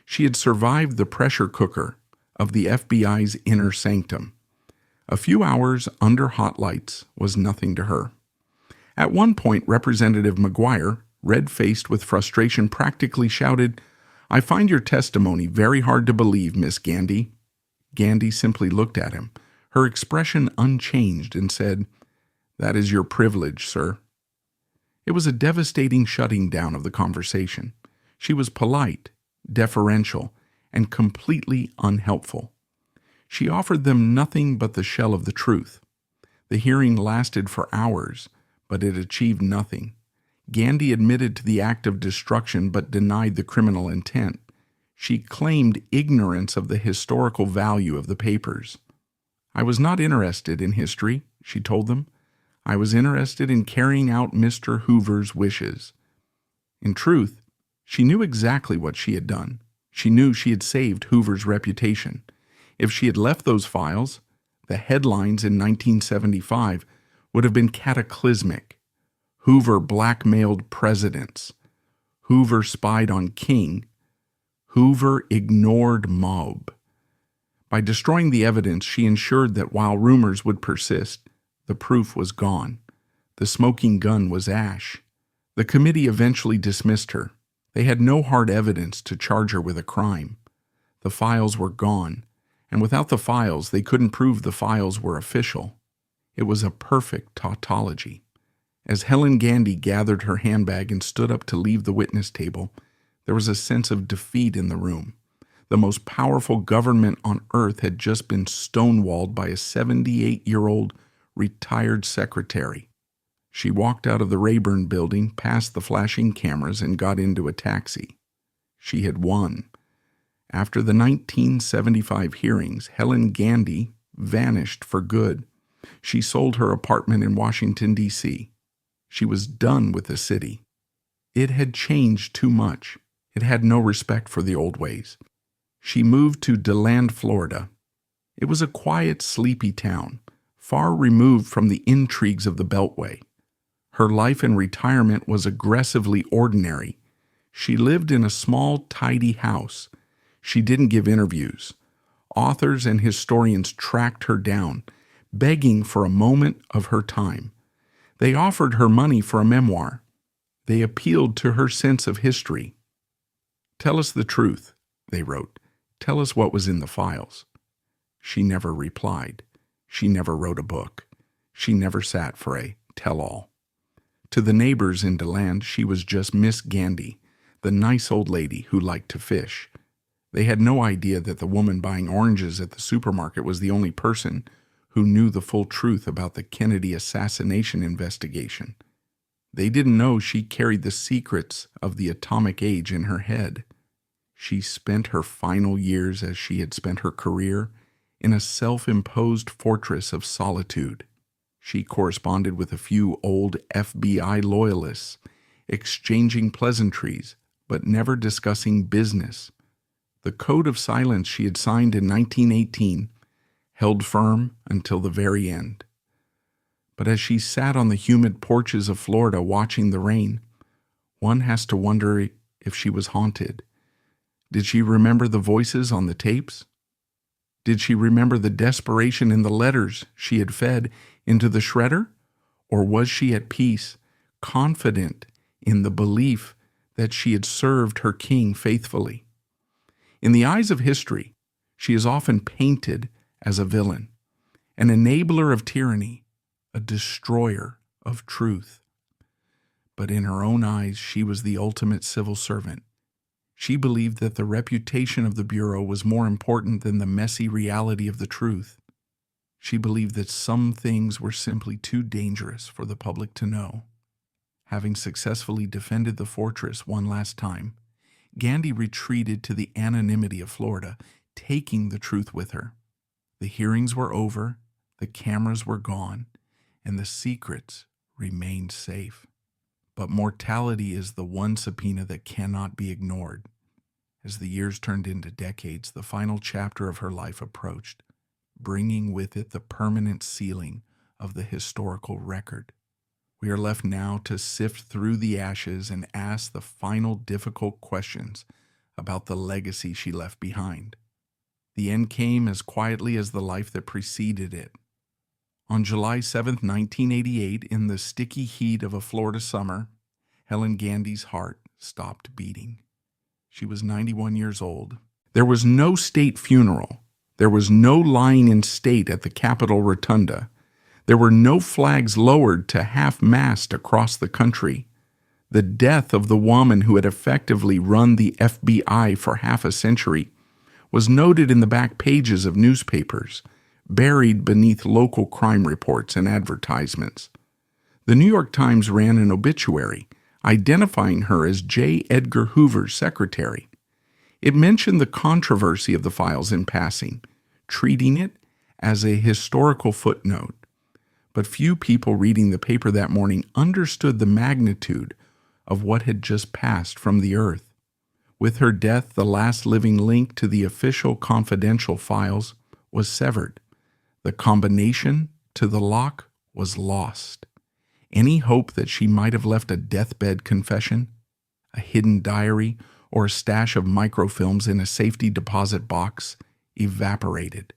She had survived the pressure cooker of the FBI's inner sanctum. A few hours under hot lights was nothing to her. At one point, Representative McGuire, red-faced with frustration, practically shouted, "I find your testimony very hard to believe, Miss Gandy." Gandy simply looked at him, her expression unchanged, and said, "That is your privilege, sir." It was a devastating shutting down of the conversation. She was polite, deferential, and completely unhelpful. She offered them nothing but the shell of the truth. The hearing lasted for hours, but it achieved nothing. Gandy admitted to the act of destruction but denied the criminal intent. She claimed ignorance of the historical value of the papers. "I was not interested in history," she told them. "I was interested in carrying out Mr. Hoover's wishes." In truth, she knew exactly what she had done. She knew she had saved Hoover's reputation. If she had left those files, the headlines in 1975 would have been cataclysmic. Hoover blackmailed presidents. Hoover spied on King. Hoover ignored Mob. By destroying the evidence, she ensured that while rumors would persist, the proof was gone. The smoking gun was ash. The committee eventually dismissed her. They had no hard evidence to charge her with a crime. The files were gone, and without the files, they couldn't prove the files were official. It was a perfect tautology. As Helen Gandy gathered her handbag and stood up to leave the witness table, there was a sense of defeat in the room. The most powerful government on earth had just been stonewalled by a 78-year-old retired secretary. She walked out of the Rayburn building, past the flashing cameras, and got into a taxi. She had won. After the 1975 hearings, Helen Gandy vanished for good. She sold her apartment in Washington, D.C. She was done with the city. It had changed too much. It had no respect for the old ways. She moved to DeLand, Florida. It was a quiet, sleepy town, far removed from the intrigues of the Beltway. Her life in retirement was aggressively ordinary. She lived in a small, tidy house. She didn't give interviews. Authors and historians tracked her down, begging for a moment of her time. They offered her money for a memoir. They appealed to her sense of history. "Tell us the truth," they wrote. "Tell us what was in the files." She never replied. She never wrote a book. She never sat for a tell-all. To the neighbors in DeLand, she was just Miss Gandy, the nice old lady who liked to fish. They had no idea that the woman buying oranges at the supermarket was the only person who knew the full truth about the Kennedy assassination investigation. They didn't know she carried the secrets of the atomic age in her head. She spent her final years, as she had spent her career, in a self-imposed fortress of solitude. She corresponded with a few old FBI loyalists, exchanging pleasantries, but never discussing business. The code of silence she had signed in 1918 held firm until the very end. But as she sat on the humid porches of Florida watching the rain, one has to wonder if she was haunted. Did she remember the voices on the tapes? Did she remember the desperation in the letters she had fed into the shredder? Or was she at peace, confident in the belief that she had served her king faithfully? In the eyes of history, she is often painted as a villain, an enabler of tyranny, a destroyer of truth. But in her own eyes, she was the ultimate civil servant. She believed that the reputation of the Bureau was more important than the messy reality of the truth. She believed that some things were simply too dangerous for the public to know. Having successfully defended the fortress one last time, Gandy retreated to the anonymity of Florida, taking the truth with her. The hearings were over, the cameras were gone, and the secrets remained safe. But mortality is the one subpoena that cannot be ignored. As the years turned into decades, the final chapter of her life approached, bringing with it the permanent sealing of the historical record. We are left now to sift through the ashes and ask the final difficult questions about the legacy she left behind. The end came as quietly as the life that preceded it. On July 7, 1988, in the sticky heat of a Florida summer, Helen Gandy's heart stopped beating. She was 91 years old. There was no state funeral. There was no lying in state at the Capitol Rotunda. There were no flags lowered to half-mast across the country. The death of the woman who had effectively run the FBI for half a century was noted in the back pages of newspapers, buried beneath local crime reports and advertisements. The New York Times ran an obituary identifying her as J. Edgar Hoover's secretary. It mentioned the controversy of the files in passing, treating it as a historical footnote. But few people reading the paper that morning understood the magnitude of what had just passed from the earth. With her death, the last living link to the official confidential files was severed. The combination to the lock was lost. Any hope that she might have left a deathbed confession, a hidden diary, or a stash of microfilms in a safety deposit box evaporated.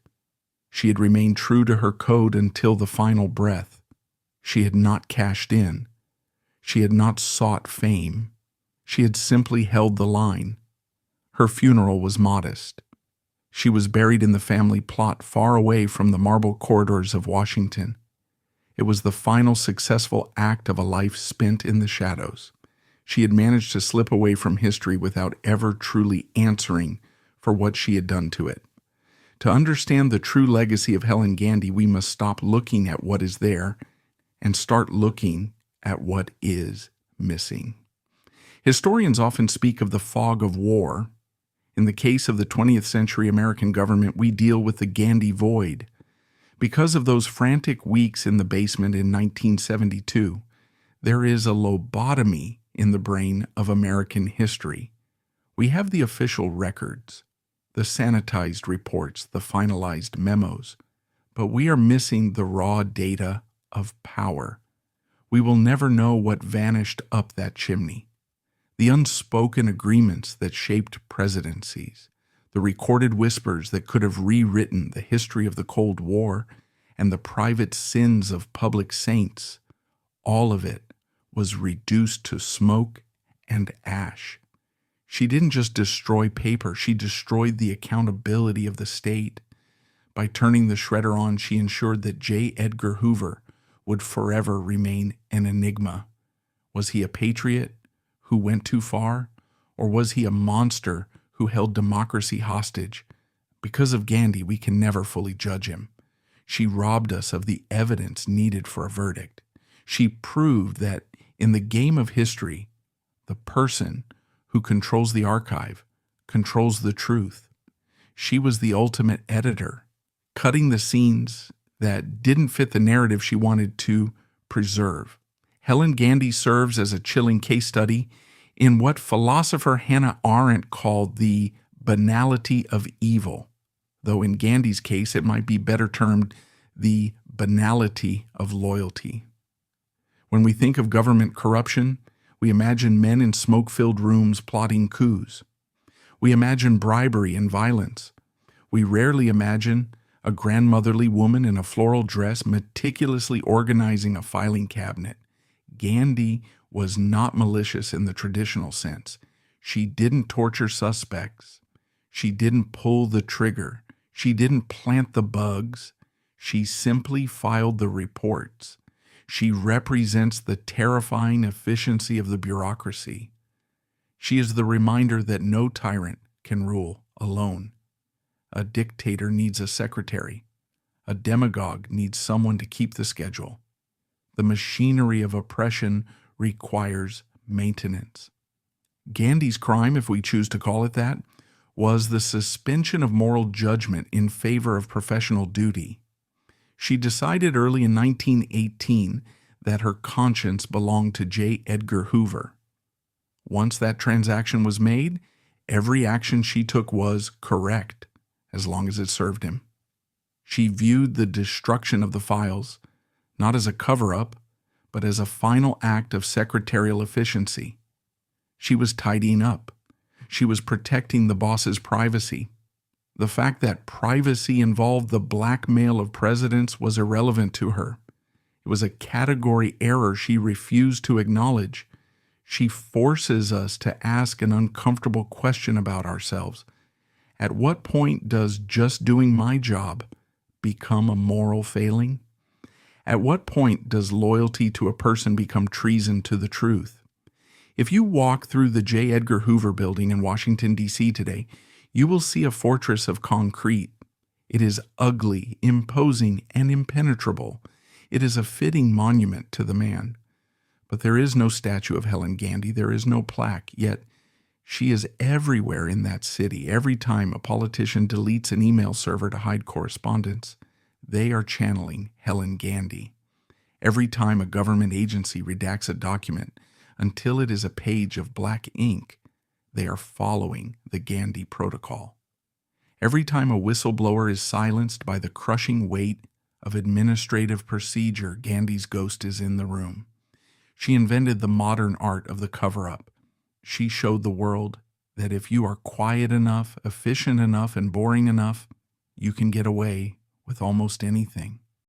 She had remained true to her code until the final breath. She had not cashed in. She had not sought fame. She had simply held the line. Her funeral was modest. She was buried in the family plot far away from the marble corridors of Washington. It was the final successful act of a life spent in the shadows. She had managed to slip away from history without ever truly answering for what she had done to it. To understand the true legacy of Helen Gandy, we must stop looking at what is there and start looking at what is missing. Historians often speak of the fog of war. In the case of the 20th century American government, we deal with the Gandy void. Because of those frantic weeks in the basement in 1972, there is a lobotomy in the brain of American history. We have the official records, the sanitized reports, the finalized memos, but we are missing the raw data of power. We will never know what vanished up that chimney. The unspoken agreements that shaped presidencies, the recorded whispers that could have rewritten the history of the Cold War, and the private sins of public saints, all of it was reduced to smoke and ash. She didn't just destroy paper, she destroyed the accountability of the state. By turning the shredder on, she ensured that J. Edgar Hoover would forever remain an enigma. Was he a patriot who went too far, or was he a monster who held democracy hostage? Because of Gandy, we can never fully judge him. She robbed us of the evidence needed for a verdict. She proved that in the game of history, the person who controls the archive controls the truth. She was the ultimate editor, cutting the scenes that didn't fit the narrative she wanted to preserve. Helen Gandy serves as a chilling case study in what philosopher Hannah Arendt called the banality of evil, though in Gandy's case it might be better termed the banality of loyalty. When we think of government corruption, we imagine men in smoke-filled rooms plotting coups. We imagine bribery and violence. We rarely imagine a grandmotherly woman in a floral dress meticulously organizing a filing cabinet. Gandy was not malicious in the traditional sense. She didn't torture suspects. She didn't pull the trigger. She didn't plant the bugs. She simply filed the reports. She represents the terrifying efficiency of the bureaucracy. She is the reminder that no tyrant can rule alone. A dictator needs a secretary. A demagogue needs someone to keep the schedule. The machinery of oppression requires maintenance. Gandy's crime, if we choose to call it that, was the suspension of moral judgment in favor of professional duty. She decided early in 1918 that her conscience belonged to J. Edgar Hoover. Once that transaction was made, every action she took was correct, as long as it served him. She viewed the destruction of the files not as a cover-up, but as a final act of secretarial efficiency. She was tidying up. She was protecting the boss's privacy. The fact that privacy involved the blackmail of presidents was irrelevant to her. It was a category error she refused to acknowledge. She forces us to ask an uncomfortable question about ourselves. At what point does just doing my job become a moral failing? At what point does loyalty to a person become treason to the truth? If you walk through the J. Edgar Hoover building in Washington, D.C. today, you will see a fortress of concrete. It is ugly, imposing, and impenetrable. It is a fitting monument to the man. But there is no statue of Helen Gandy. There is no plaque, yet she is everywhere in that city. Every time a politician deletes an email server to hide correspondence, they are channeling Helen Gandy. Every time a government agency redacts a document until it is a page of black ink, they are following the Gandy protocol. Every time a whistleblower is silenced by the crushing weight of administrative procedure, Gandy's ghost is in the room. She invented the modern art of the cover-up. She showed the world that if you are quiet enough, efficient enough, and boring enough, you can get away with almost anything.